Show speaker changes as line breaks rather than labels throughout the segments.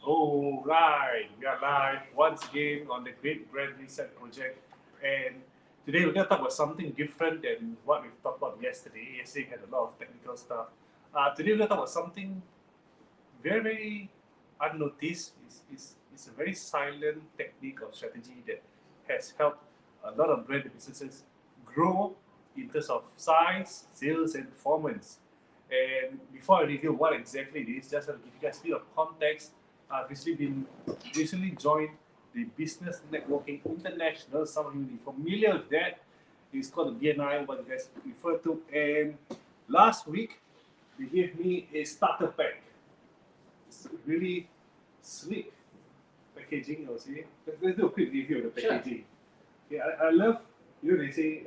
Alright, we are live once again on the Great Brand Reset Project, and today we're going to talk about something different than what we talked about yesterday. Yesterday we had a lot of technical stuff. Today we're going to talk about something very, very unnoticed. It's a very silent technique or strategy that has helped a lot of brand businesses grow in terms of size, sales, and performance. And before I reveal what exactly it is, just to give you guys a bit of context, I've recently joined the Business Networking International. Some of you will be familiar with that. It's called the BNI, what you guys refer to. And last week, they gave me a starter pack. It's really slick packaging, I would say. Let's do a quick review of the packaging. Sure. Yeah, I love, they say,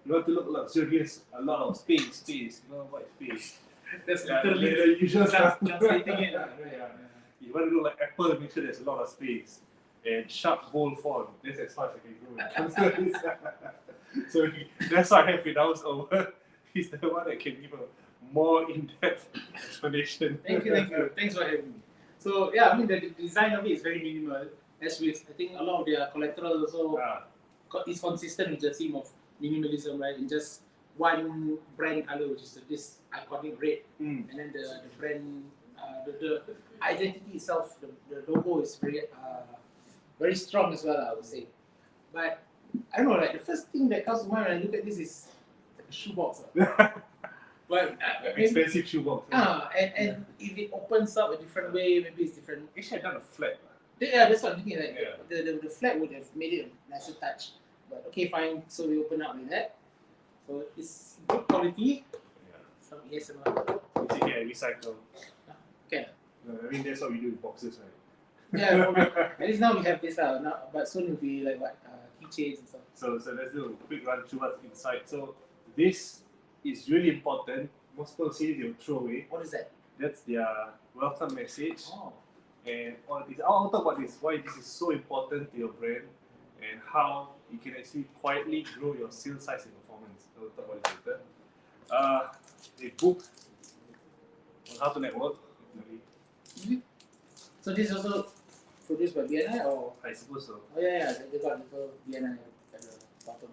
you want to look luxurious, a lot of space. You know what space? That's literally the usual stuff. Translating it. You want to look like Apple, make sure there's a lot of space. And sharp, bold font. That's as far as I can go. So that's why I have pronounced over. He's the one that can give a more in-depth explanation.
Thank you. Thanks for having me. So yeah, I mean the design of it is very minimal. As with, I think a lot of their collateral also is consistent with the theme of minimalism, right? In just one brand color, which is this iconic red, and then the brand, the identity itself, the logo is very strong as well, I would say. But I don't know, like the first thing that comes to mind when I look at this is like a shoebox. But
expensive shoebox.
And if it opens up a different way, maybe it's different.
Actually, I've done a flat.
Yeah, that's what I'm thinking. Like the flat would have made it a nicer touch. But okay, fine. So we open up like that. So it's good quality. Some ASMR.
It's again recycle.
Okay.
I mean, that's what we do with boxes, right?
Yeah, at least now we have this now, but soon it'll be like what keychains and stuff.
So let's do a quick run through what's inside. So this is really important. Most people see they'll throw away.
What is that?
That's their welcome message.
Oh.
And all this, I'll talk about this, why this is so important to your brand and how you can actually quietly grow your sales size and performance. I'll talk about it later. A book on how to network.
So this is also produced by BNI or?
I suppose so.
Oh yeah, they got little BNI at the bottom.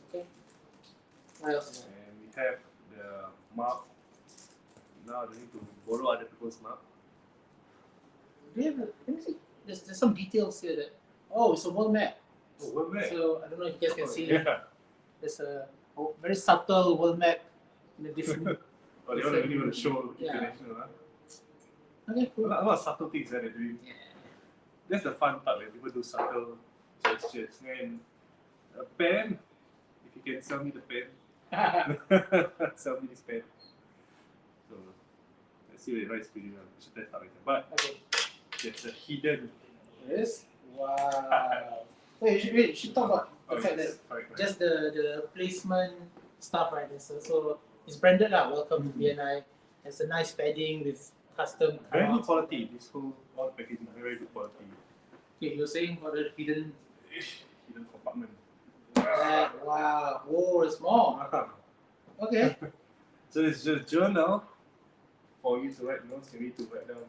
Okay. What else?
And we have the map. Now I need to borrow other people's map.
Do you have let me see. There's some details here that it's a world map.
Oh, world map.
So I don't know if you guys can see.
Yeah.
There's a very subtle world map in a different.
They really want to show international, huh?
Okay, cool.
A lot of subtle things that they're doing.
Yeah.
That's the fun part when people do subtle gestures. And a pen, if you can sell me the pen, sell me this pen. So let's see what it writes pretty well. We should test out later. But
okay.
There's a hidden.
Yes? Wow. Wait, you should talk about the fact that just the placement stuff, right? So it's branded welcome to BNI. It's a nice padding with custom.
Very good quality. This whole all packaging very good quality.
Okay, you're saying what a hidden
compartment.
Wow. Whoa, it's more. Okay.
So it's just a journal for you to write notes. You need to write down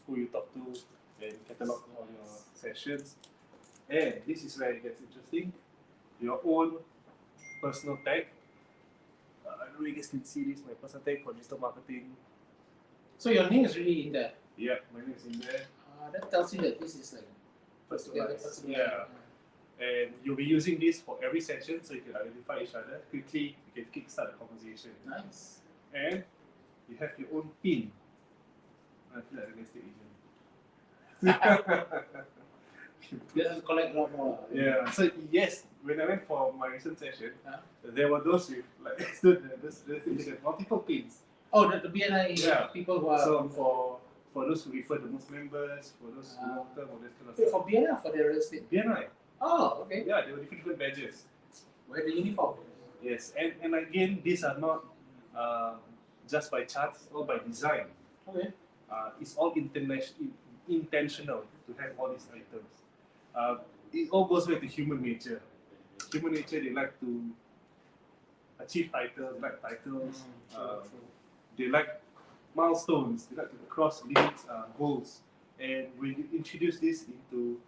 who you talk to and catalog all your sessions. And this is where it gets interesting. Your own personal tag. I don't know if you guys can see this, my personal tag for digital marketing.
So your name is really in there?
Yeah, my name is in there.
That tells you that this is like
personalized. Yeah. And you'll be using this for every session so you can identify each other. Quickly, you can kickstart the conversation.
Nice.
And you have your own pin. I feel like a real estate agent.
Let's collect a lot more.
Yeah. So yes, when I went for my recent session, there were those with like there's multiple pins.
Oh, the BNI people who are.
So for those who refer the most members, for those who long term or this kind of stuff.
For BNI or for the real estate?
BNI.
Oh, okay.
Yeah, there were different badges.
Wear the uniform.
Yes, and again, these are not just by chance or by design.
Okay.
It's all intentional to have all these items. It all goes back to human nature. Human nature, they like to achieve titles, they like milestones, they like to cross limits, goals. And when you introduce this into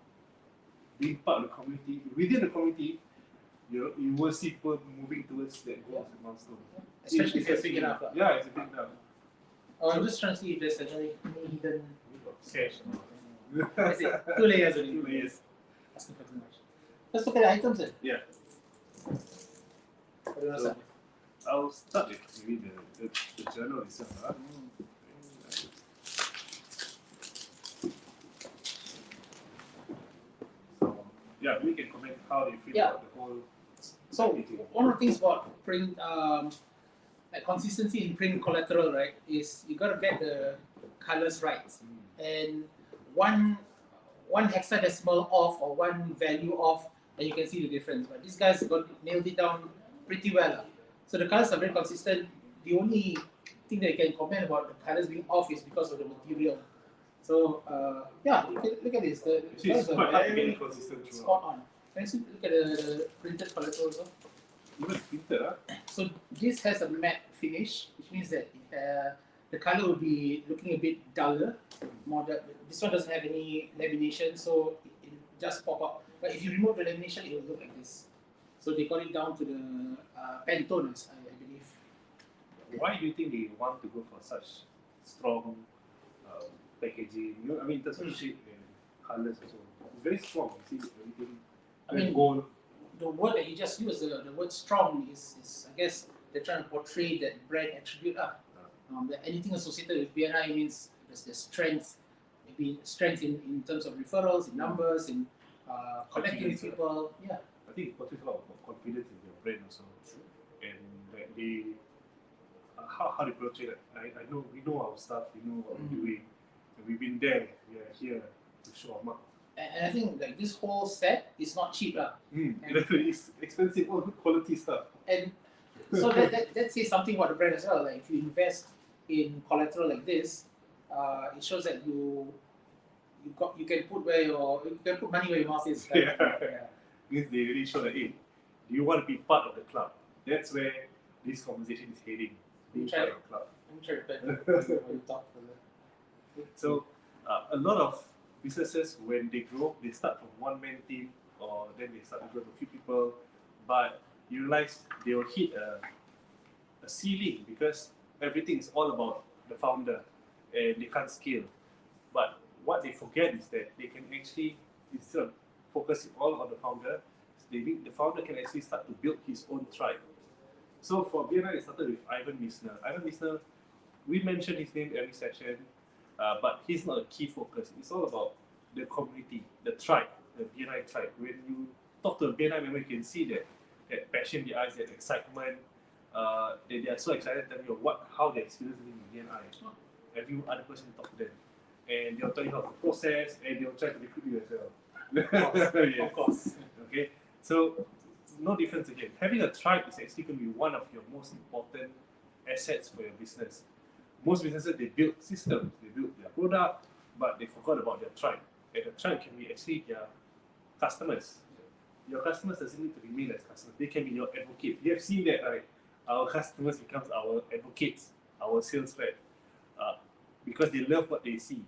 being part of the community, within the community, you will see people moving towards that goal and milestone.
Especially if it's big enough.
Yeah, it's a big enough.
I'm just trying to see if there's any hidden
Cash.
I see. 2 layers only.
2 layers.
Asking for too much. Let's look at the items then.
Yeah.
What do you want to
So,
start with?
I'll start with maybe the journal itself. Huh? So, yeah, we can comment how you feel about the whole.
So one of the things about print, like consistency in print collateral, right, is you got to get the colors right. And one hexadecimal off or one value off, and you can see the difference. But these guys nailed it down pretty well. So the colors are very consistent. The only thing that you can comment about the colors being off is because of the material. So yeah, look at this. The colors are very
consistent.
spot on. Can you look at the printed collateral also?
Even printed, huh?
So this has a matte finish, which means that the color will be looking a bit duller. This one doesn't have any lamination, so it just pop up. But if you remove the lamination, it will look like this. So they got it down to the Pantone, I believe.
Why do you think they want to go for such strong packaging? You know, I mean, in terms of shape and colors also. It's very strong. You see everything.
I mean,
gold.
The word that you just used, the word strong, is I guess they're trying to portray that brand attribute. That anything associated with BNI means there's strength, maybe strength in terms of referrals, in numbers, in connecting with people. Yeah.
I think it portrays a lot of confidence in your brand also. And that they, how they portray that. I know, we know our stuff, we know what we're doing, and we've been there, we are here to show our mark.
And I think like this whole set is not cheap.
It's expensive, all good quality stuff.
And so that says something about the brand as well. Like if you invest in collateral like this, it shows that you can put money where your mouth is. Right?
Yeah. Means they really show that, hey, do you want to be part of the club? That's where this conversation is heading. Being part of the club.
I'm sure you talk for that.
So a lot of businesses, when they grow, they start from one-man team, or then they start to grow to a few people, but you realize they will hit a ceiling because everything is all about the founder and they can't scale. But what they forget is that they can actually, instead of focusing all on the founder, the founder can actually start to build his own tribe. So for BNI, it started with 𝗵𝘂𝘂𝘂𝗧. 𝗵𝘂𝘂𝘂𝘂, we mention his name every session, but he's not a key focus. It's all about the community, the tribe, the BNI tribe. When you talk to a BNI member, you can see that passion in the eyes, that excitement, that they are so excited to tell you how they experience living in BNI. Every other person talk to them. And they'll tell you how to process, and they'll try to recruit you as well.
Yes. Of course.
Okay, so no difference again. Having a tribe is actually going to be one of your most important assets for your business. Most businesses, they build systems, they build their product, but they forgot about their tribe. And the tribe can be actually their customers. Your customers doesn't need to remain as customers. They can be your advocate. You have seen that, right? Our customers becomes our advocates, our sales rep, because they love what they see.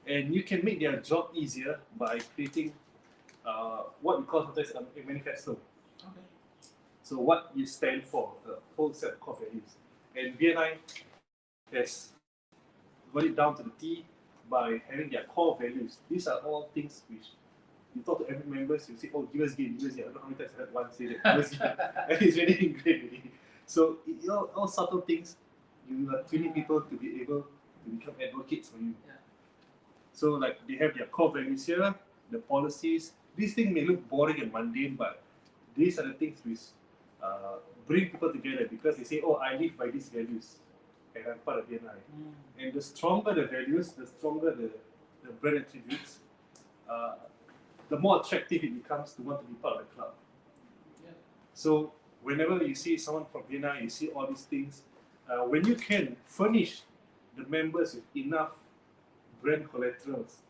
And you can make their job easier by creating what we call sometimes a manifesto.
Okay.
So what you stand for, the whole set of core values. And BNI has got it down to the T by having their core values. These are all things which you talk to every members, you say, oh, give us gain, give us gain. I don't know how many times I heard one say that, give us gain. And it's really ingrained already. So all subtle things, you are training people to be able to become advocates for you.
Yeah.
So like they have their core values here, the policies. These things may look boring and mundane, but these are the things which bring people together because they say, oh, I live by these values and I'm part of BNI. And the stronger the values, the stronger the brand attributes, the more attractive it becomes to want to be part of the club.
Yeah.
So whenever you see someone from BNI, you see all these things, when you can furnish the members with enough brand collaterals,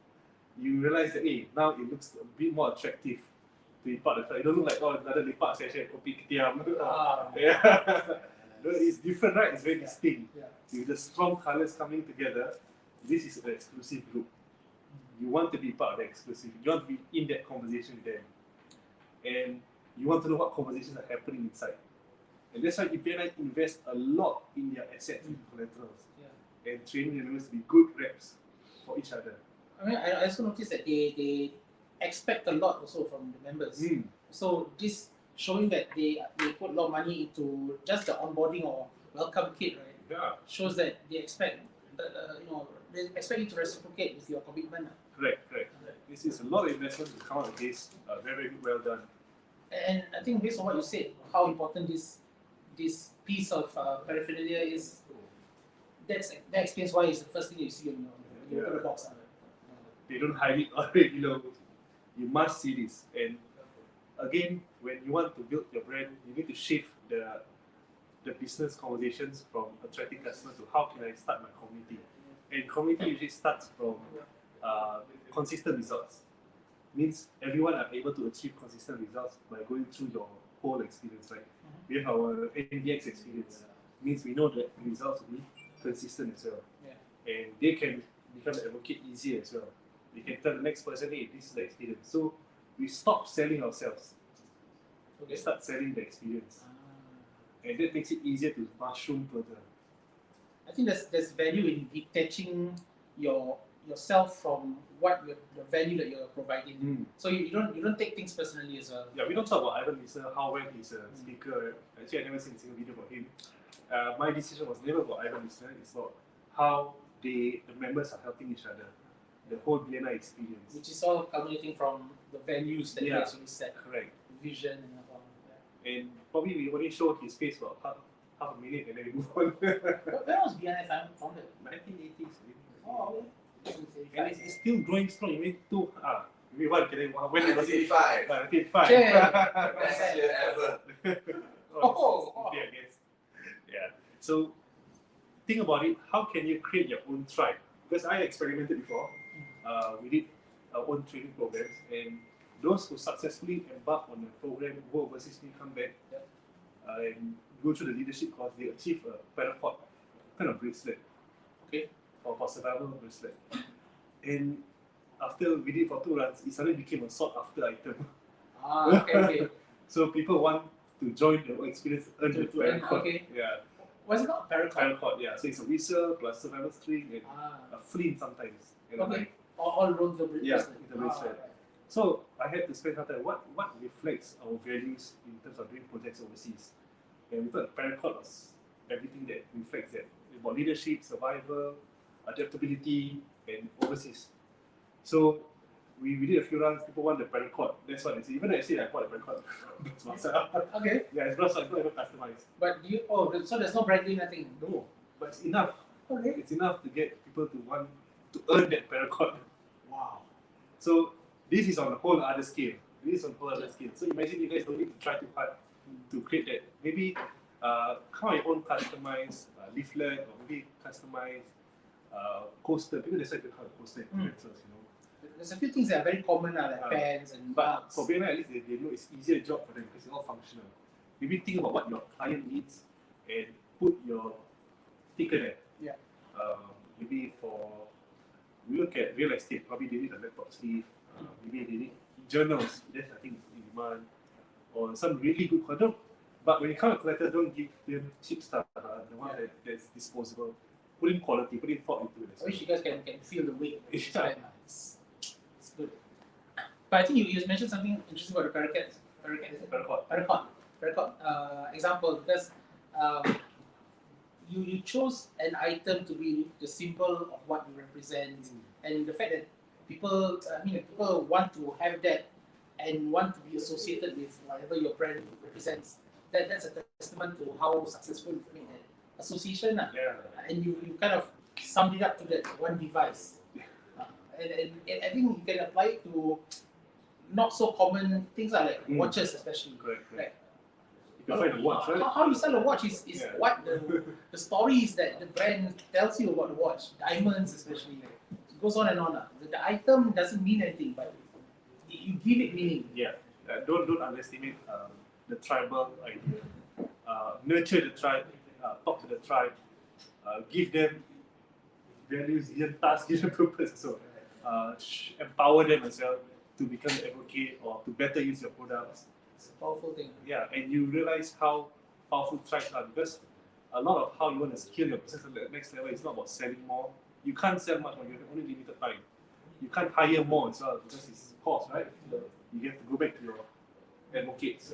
you realize that, hey, now it looks a bit more attractive to be part of the club. It doesn't look like, oh, another lepak session, 𝗂𝗵𝗂𝗃𝗲𝗃. Yeah. No, it's different, right? It's very distinct.
Yeah.
With the strong colors coming together, this is an exclusive group. You want to be part of the exclusive. You want to be in that conversation with them. And you want to know what conversations are happening inside. And that's why BNI invests a lot in their assets and collaterals. Yeah. And training the members to be good reps for each other.
I mean, I also noticed that they expect a lot also from the members. So this showing that they put a lot of money into just the onboarding or welcome kit, right? Yeah. Shows that they expect that they expect you to reciprocate with your commitment.
Correct. This is a lot of investment to come out of this. Very well done.
And I think based on what you said, how important this piece of paraphernalia is, that explains why it's the first thing you see in your open the box.
They don't hide it already, you must see this. And again, when you want to build your brand, you need to shift the business conversations from attracting customers to how can I start my community. And community usually starts from consistent results. Means everyone are able to achieve consistent results by going through your whole experience, right? We have our NDX experience. Means we know that the results will be consistent as well. And they can become the advocate easier as well. They can tell the next person, hey, this is the experience. So we stop selling ourselves. We start selling the experience. And that makes it easier to mushroom further.
I think there's value in detaching yourself from what the value that you're providing. So you don't take things personally as well.
Yeah, we don't talk about 𝗵𝘳𝗃𝗀𝗃, how well he's a speaker. Actually, I never seen a single video about him. My decision was never about 𝗵𝘳𝗃𝗀𝗃, it's about how the members are helping each other. The whole BNI experience.
Which is all culminating from the values that you actually set.
Correct.
Vision and all.
And probably we only showed his face for half a minute and then we move on.
When was BNI founded?
1980s.
Oh,
and it's still growing strong. You made two. Maybe when was it?
1985.
1985.
Best year ever.
Yeah, I guess. Yeah. So think about it. How can you create your own tribe? Because I experimented before. We did our own training programs, and those who successfully embark on the program, go overseas, come back, and go through the leadership course, they achieve a 𝗵𝘳𝗃𝗀𝗃 kind of bracelet. Okay. For survival bracelet. And after we did for 2 runs, it suddenly became a sought after item.
Okay.
So people want to join the experience, earn the 𝗵𝘳𝗃𝗀𝗃.
Okay.
Yeah.
What's it called? 𝗵𝘳𝗃𝗃?
𝗵𝘳𝗃𝗃, yeah. So it's a whistle plus survival string and a flint sometimes.
Okay. All rolled the bracelet.
Yeah, with the bracelet. So I had to spend some time. What reflects our values in terms of doing projects overseas? And we thought 𝗵𝘳𝗃𝗃𝗀𝗃 was everything that reflects that. About leadership, survival, adaptability, and overseas. So we did a few runs, people want the 𝗵𝘳𝗃𝗃. That's what they say. Even I say I bought the 𝗵𝘳𝗃𝗃.
Okay.
Yeah, it's not even customized.
But so there's no branding, nothing?
No, but it's enough.
Okay.
It's enough to get people to want to earn that 𝗵𝘳𝗃𝗃.
Wow.
So this is on a whole other scale. So imagine you guys don't need to try too hard to create that. Maybe come your own customized leaflet, or maybe customized coaster. People decide to call it coaster influencers,
There's a few things that are very common, like pens and
but
bags.
for BNI, at least they know it's easier job for them because it's all functional. Maybe think about what your client needs and put your sticker there.
Yeah.
Maybe we look at real estate, probably they need a laptop sleeve. Maybe they need journals. That's I think in demand, or some really good content. But when you come to collectors, don't give them cheap stuff. The one that's disposable. Put in quality, put in thought into it.
I wish you guys can feel the weight. It's good. But I think you mentioned something interesting about the 𝗵𝘳𝗃𝗃𝗃 example, because you chose an item to be the symbol of what you represent, and the fact that people want to have that and want to be associated with whatever your brand represents. That's a testament to how successful that association. And you kind of summed it up to that one device. And I think you can apply it to not so common things like watches, especially.
Correct.
Like,
you can find a watch, right?
How you sell a watch is what the stories that the brand tells you about the watch. Diamonds, especially. It goes on and on. The item doesn't mean anything, but you give it meaning.
Yeah. Don't underestimate the tribal idea. Nurture the tribe. Talk to the tribe. Give them values, give them tasks, give them purpose. So empower them as well to become an advocate or to better use your products.
It's a powerful thing.
Yeah, and you realize how powerful tribes are because a lot of how you want to scale your business at the next level is not about selling more. You can't sell much more, you have only limited time. You can't hire more as well because it's cost, right? You have to go back to your advocates.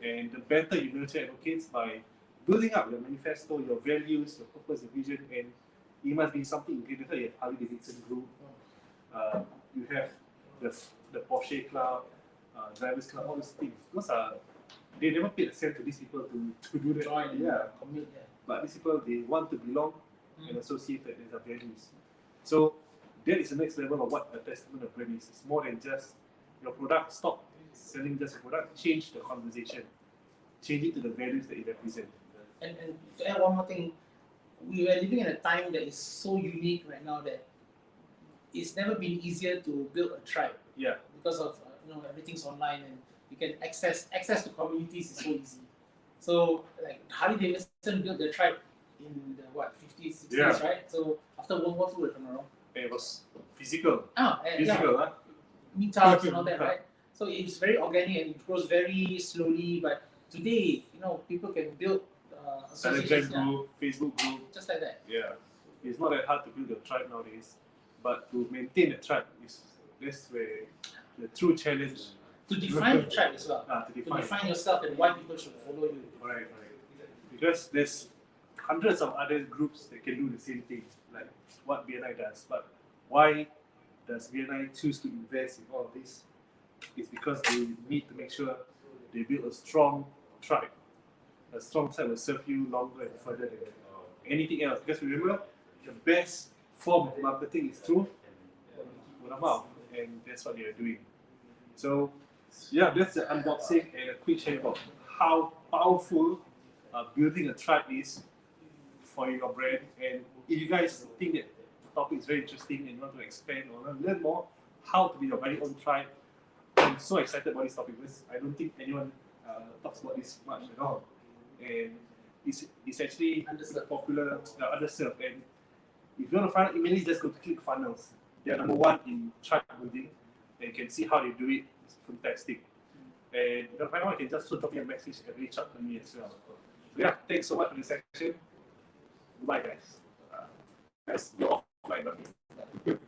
And the better you nurture advocates by building up your manifesto, your values, your purpose, your vision, and it must be something integrated. You have 𝗵𝗵𝗃𝗀 group, you have the 𝗕𝗂𝘁𝗄𝗵 Club, Drivers Club, all those things. Those are, they never paid a cent to these people to do that.
Join, commit,
But these people, they want to belong and associate with their values. So that is the next level of what a testament of brand is. It's more than just your product. Stop selling just a product. Change the conversation. Change it to the values that it represents.
And to add one more thing, we are living in a time that is so unique right now that it's never been easier to build a tribe.
Yeah.
Because of everything's online and you can access to communities is so easy. So like 𝗵𝗵𝗃𝗀𝗃 built the tribe in the 50s, 60s, right? So after World War II, if I'm not wrong.
It was physical.
Physical,
huh?
Meetups and all that, right? So it's very organic and it grows very slowly. But today, people can build
Telegram group, Facebook group.
Just like that.
Yeah. It's not that hard to build a tribe nowadays. But to maintain a tribe that's where the true challenge.
To define the tribe as well.
To define
yourself and why people should follow you.
Right. Because there's hundreds of other groups that can do the same thing, like what BNI does. But why does BNI choose to invest in all of this? It's because they need to make sure they build a strong tribe. A strong tribe will serve you longer and further than anything else. Because remember, the best form of marketing is through word of mouth, and that's what they are doing. So, yeah, that's the unboxing and a quick share about how powerful building a tribe is for your brand. And if you guys think that the topic is very interesting and you want to expand or learn more how to be your very own tribe, I'm so excited about this topic because I don't think anyone talks about this much at all. And it's actually popular, underserved. And if you want to find out, immediately just go to ClickFunnels. They are #1 in tribe building. And you can see how they do it. It's fantastic. And if you want to find out, you can just drop me a message and reach out to me as well. So yeah, thanks so much for this section. Goodbye, guys. Guys, you're offline.